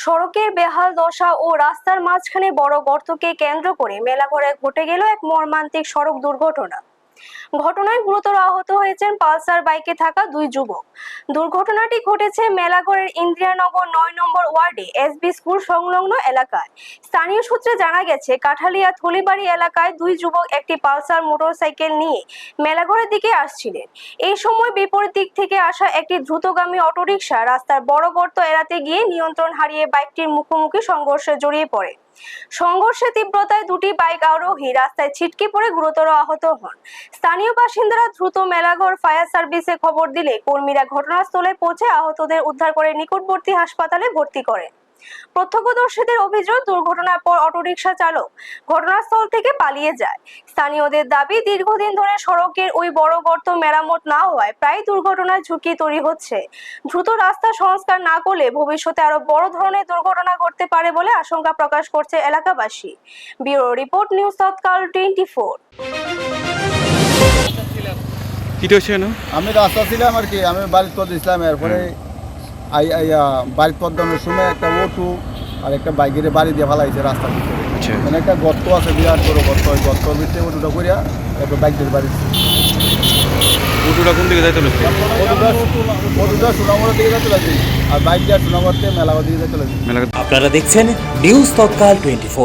সড়কের বেহাল দশা ও রাস্তার মাঝখানে বড় গর্তকে কেন্দ্র করে মেলাঘরে ঘটে গেল এক মর্মান্তিক সড়ক দুর্ঘটনা। ঘটনায় গুরুতর আহত হয়েছেন পালসার বাইকে থাকা দুই যুবক। দুর্ঘটনাটি ঘটেছে মেলাঘরের ইন্দিরানগর ৯ নম্বর ওয়ার্ডে এসবি স্কুল সংলগ্ন এলাকায়। স্থানীয় সূত্রে জানা গেছে, কাঠালিয়া থলিবাড়ি এলাকায় দুই যুবক একটি পালসার মোটরসাইকেল নিয়ে মেলাঘরের দিকে আসছিলেন। এই সময় বিপরীত দিক থেকে আসা একটি দ্রুতগামী অটোরিকশা রাস্তার বড় গর্ত এড়াতে গিয়ে নিয়ন্ত্রণ হারিয়ে বাইকটির মুখোমুখি সংঘর্ষে জড়িয়ে পড়ে। সংঘর্ষের তীব্রতায় দুটি বাইক আরোহী রাস্তায় ছিটকে পড়ে গুরুতর আহত হন। স্থানীয় বাসিন্দারা দ্রুত মেলাঘর ফায়ার সার্ভিসে খবর দিলে কর্মীরা ঘটনাস্থলে পৌঁছে আহতদের উদ্ধার করে নিকটবর্তী হাসপাতালে ভর্তি করেন। প্রত্যক্ষদর্শীদের অভিযোগ, দুর্ঘটনার পর অটোরিকশা চালক ঘটনাস্থল থেকে পালিয়ে যায়। স্থানীয়দের দাবি, দীর্ঘদিন ধরে সড়কের ওই বড় গর্ত মেরামত না হওয়ায় প্রায় দুর্ঘটনার ঝুঁকি তৈরি হচ্ছে। দ্রুত রাস্তা সংস্কার না করলে ভবিষ্যতে আরো বড় ধরনের দুর্ঘটনা ঘটতে পারে বলে আশঙ্কা প্রকাশ করছে এলাকাবাসী। ব্যুরো রিপোর্ট, নিউজ তৎকাল 24। আমি রাস্তা ছিলাম আর কি, আমি বাড়ির পথ দিয়েছিলাম। এরপরে বাড়ির পথ দেওয়ার সময় একটা অটো আর একটা বাইকের বাড়ি দিয়ে ফেলাইছে রাস্তার ভিতরে। মানে একটা গর্ত আছে, বিরাট বড় গর্ত। ওই গর্তর ভিতরে অটোটা করিয়া একটা বাইকের বাড়ি। অটোটা কোন দিকে যাইতে লাগছে? অটোটা সোনামুড়ার দিকে যাইতে লাগছে, আর বাইকটা সোনামুড়া থেকে মেলাঘর দিকে যাইতে লাগছে। আপনারা দেখছেন নিউজ তৎকাল 24।